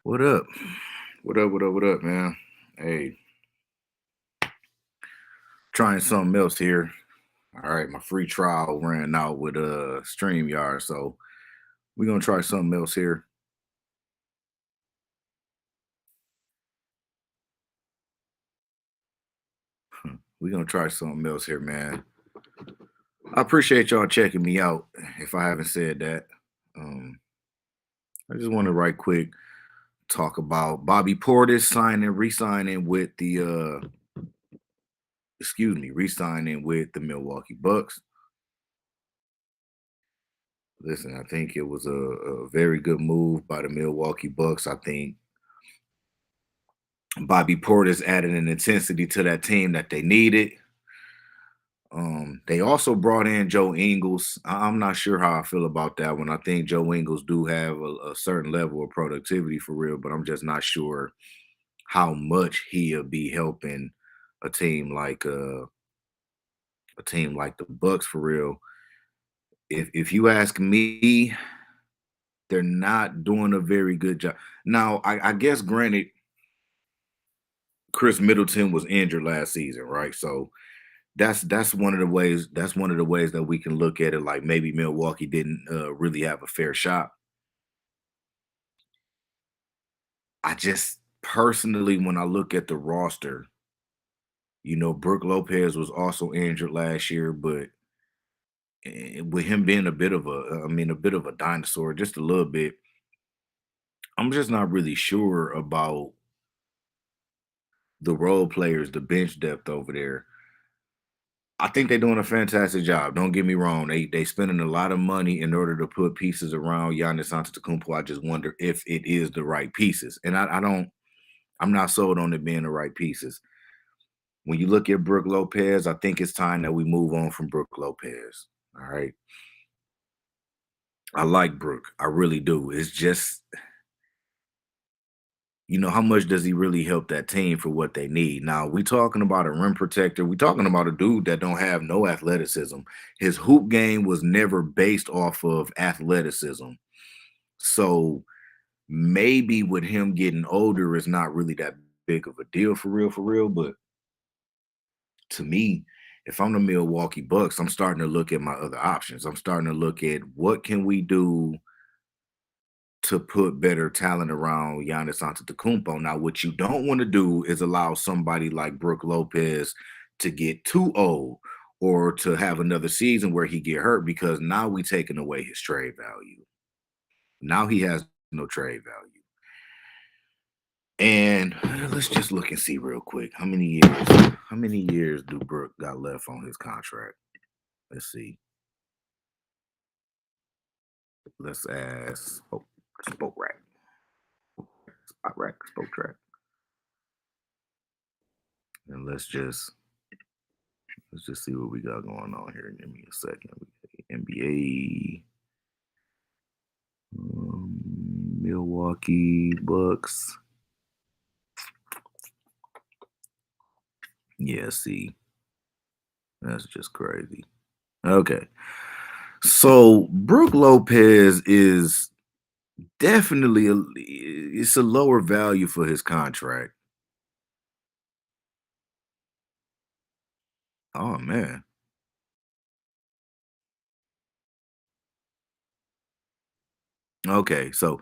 What up? What up? What up? What up, man? Hey, trying something else here. All right, my free trial ran out with StreamYard, so we're gonna try something else here. We're gonna try something else here, man. I appreciate y'all checking me out. If I haven't said that, um, I just want to right quick talk about Bobby Portis re-signing with re-signing with the Milwaukee Bucks. Listen, I think it was a very good move by the Milwaukee Bucks. I think Bobby Portis added an intensity to that team that they needed. They also brought in Joe Ingles. I'm not sure how I feel about that one. I think Joe Ingles do have a certain level of productivity for real, but I'm just not sure how much he'll be helping a team like uh a team like the Bucks for real. If you ask me, they're not doing a very good job. Now, I guess granted, Chris Middleton was injured last season, right? So that's one of the ways that we can look at it. Like maybe Milwaukee didn't really have a fair shot. I just personally, when I look at the roster, Brooke Lopez was also injured last year, but with him being a bit of a dinosaur, just a little bit, I'm just not really sure about the role players, the bench depth over there. I think they're doing a fantastic job. Don't get me wrong. They spending a lot of money in order to put pieces around Giannis Antetokounmpo. I just wonder if it is the right pieces. And I don't. I'm not sold on it being the right pieces. When you look at Brooke Lopez, I think it's time that we move on from Brooke Lopez. All right. I like Brooke. I really do. It's just, how much does he really help that team for what they need? Now, we talking about a rim protector. We talking about a dude that don't have no athleticism. His hoop game was never based off of athleticism. So maybe with him getting older, it's not really that big of a deal for real. But to me, if I'm the Milwaukee Bucks, I'm starting to look at my other options. I'm starting to look at what can we do to put better talent around Giannis Antetokounmpo. Now, what you don't want to do is allow somebody like Brooke Lopez to get too old or to have another season where he get hurt because now we taking away his trade value. Now he has no trade value. And let's just look and see real quick how many years do Brooke got left on his contract? Let's see. Let's ask Spoke Rack. Spot Rack, Spoke Track. And let's just see what we got going on here. Give me a second. We got NBA, Milwaukee Bucks. Yeah, see, that's just crazy. Okay, so Brooke Lopez is definitely it's a lower value for his contract. Oh man. Okay, so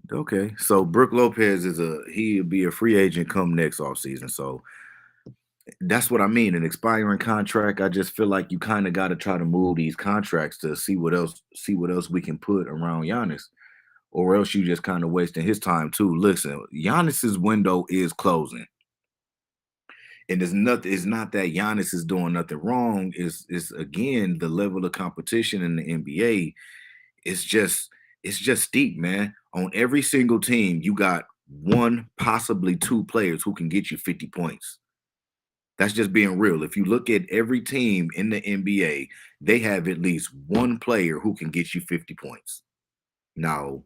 Brooke Lopez he'll be a free agent come next off season. So that's what I mean. An expiring contract. I just feel like you kind of got to try to move these contracts to see what else we can put around Giannis, or else you just kind of wasting his time too. Listen, Giannis's window is closing, and there's nothing. It's not that Giannis is doing nothing wrong. Is again the level of competition in the NBA. It's just steep, man. On every single team, you got one, possibly two players who can get you 50 points. That's just being real. If you look at every team in the NBA, they have at least one player who can get you 50 points. Now,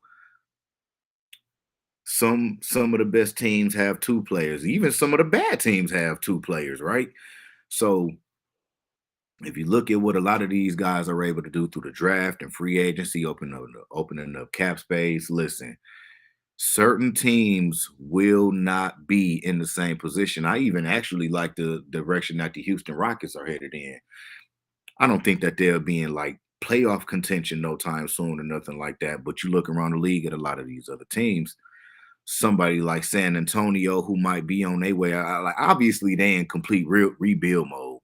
some of the best teams have two players. Even some of the bad teams have two players, right? So if you look at what a lot of these guys are able to do through the draft and free agency, opening up cap space, listen, certain teams will not be in the same position. I even actually like the direction that the Houston Rockets are headed in. I don't think that they'll be in like playoff contention no time soon or nothing like that. But you look around the league at a lot of these other teams, somebody like San Antonio who might be on their way. Like obviously they in complete real rebuild mode.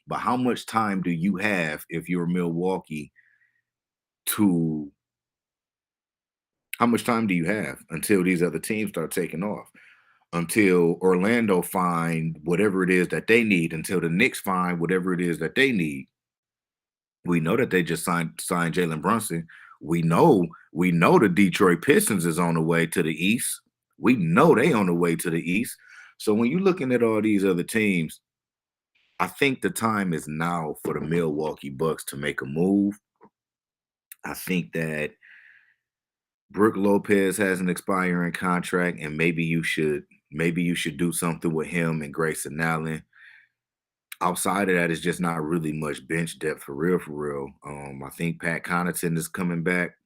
But how much time do you have if you're Milwaukee to how much time do you have until these other teams start taking off? Until Orlando find whatever it is that they need, until the Knicks find whatever it is that they need. We know that they just signed Jalen Brunson. We know the Detroit Pistons is on the way to the East. We know they on the way to the East. So when you're looking at all these other teams, I think the time is now for the Milwaukee Bucks to make a move. I think that Brook Lopez has an expiring contract, and maybe you should do something with him and Grayson Allen. Outside of that, it's just not really much bench depth for real, for real. I think Pat Connaughton is coming back.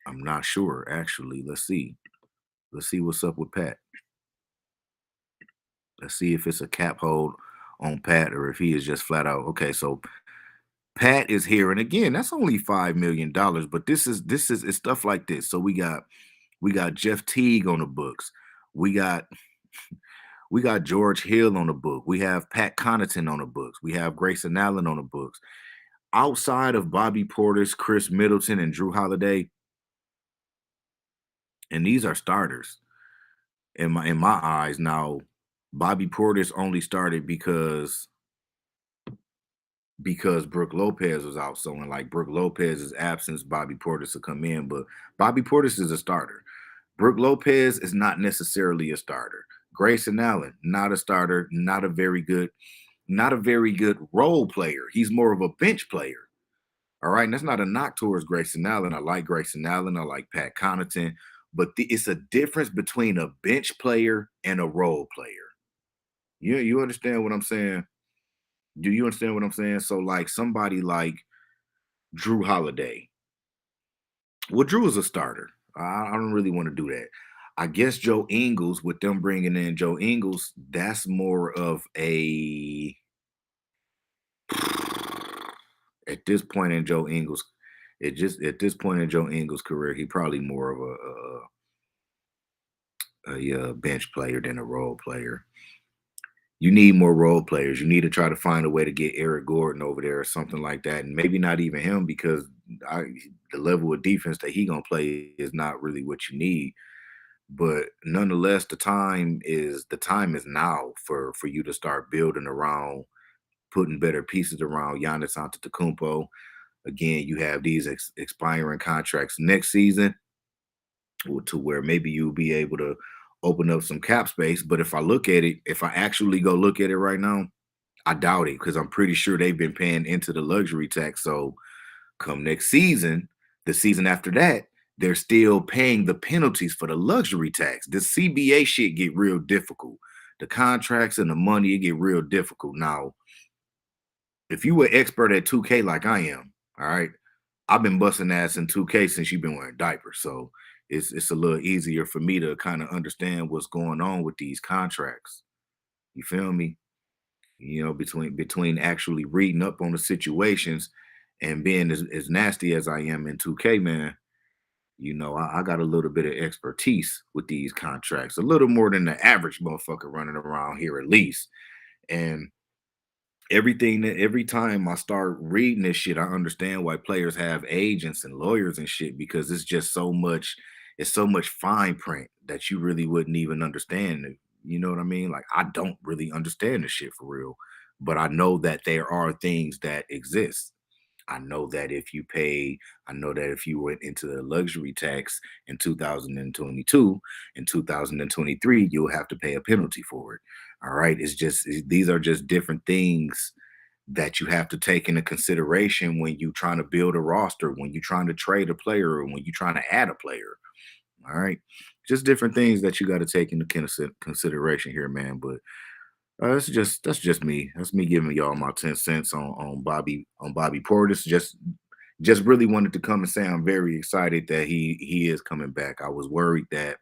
I'm not sure actually. Let's see. Let's see what's up with Pat. Let's see if it's a cap hold on Pat or if he is just flat out okay. So Pat is here, and again, that's only $5 million. But this is it's stuff like this. So we got Jeff Teague on the books. We got we got George Hill on the book. We have Pat Connaughton on the books. We have Grayson Allen on the books. Outside of Bobby Portis, Chris Middleton, and Drew Holiday, and these are starters in my eyes. Now, Bobby Portis only started because Brook Lopez was out. So in like Brook Lopez's absence, Bobby Portis will come in. But Bobby Portis is a starter. Brook Lopez is not necessarily a starter. Grayson Allen, not a starter, not a very good role player. He's more of a bench player. All right. And that's not a knock towards Grayson Allen. I like Grayson Allen. I like Pat Connaughton. But it's a difference between a bench player and a role player. You understand what I'm saying? Do you understand what I'm saying? So like somebody like Drew Holiday. Well, Drew is a starter. I don't really want to do that. I guess Joe Ingles, with them bringing in Joe Ingles, that's more of a at this point in Joe Ingles, it just at this point in Joe Ingles' career, he probably more of a bench player than a role player. You need more role players. You need to try to find a way to get Eric Gordon over there or something like that, and maybe not even him because I, the level of defense that he gonna play is not really what you need. But nonetheless, the time is now for you to start building around, putting better pieces around Giannis Antetokounmpo. Again, you have these expiring contracts next season, to where maybe you'll be able to open up some cap space. But if I actually go look at it right now, I doubt it because I'm pretty sure they've been paying into the luxury tax. So come next season, the season after that, they're still paying the penalties for the luxury tax. The CBA shit get real difficult. The contracts and the money, it get real difficult. Now, if you were expert at 2K like I am, all right, I've been busting ass in 2K since you've been wearing diapers. So it's a little easier for me to kind of understand what's going on with these contracts. You feel me? Between actually reading up on the situations and being as nasty as I am in 2K, man, I got a little bit of expertise with these contracts, a little more than the average motherfucker running around here at least. And every time I start reading this shit, I understand why players have agents and lawyers and shit because it's so much fine print that you really wouldn't even understand. You know what I mean? Like I don't really understand this shit for real, but I know that there are things that exist. I know that if you went into the luxury tax in 2022 and 2023, you'll have to pay a penalty for it. All right. These are just different things that you have to take into consideration when you're trying to build a roster, when you're trying to trade a player, or when you're trying to add a player. All right. Just different things that you got to take into consideration here, man. But that's just me. That's me giving y'all my 10 cents on Bobby Portis. Just really wanted to come and say I'm very excited that he is coming back. I was worried that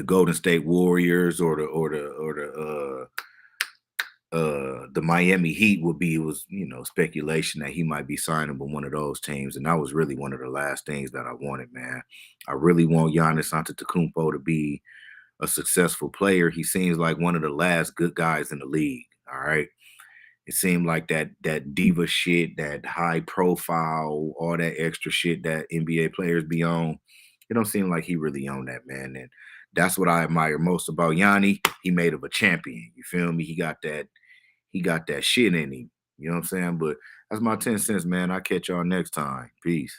the Golden State Warriors or the Miami Heat would be, it was, speculation that he might be signing with one of those teams. And that was really one of the last things that I wanted, man. I really want Giannis Antetokounmpo to be a successful player. He seems like one of the last good guys in the league. All right. It seemed like that diva shit, that high profile, all that extra shit that NBA players be on. It don't seem like he really on that, man. And that's what I admire most about Yanni. He made of a champion. You feel me? He got that shit in him. You know what I'm saying? But that's my 10 cents, man. I'll catch y'all next time. Peace.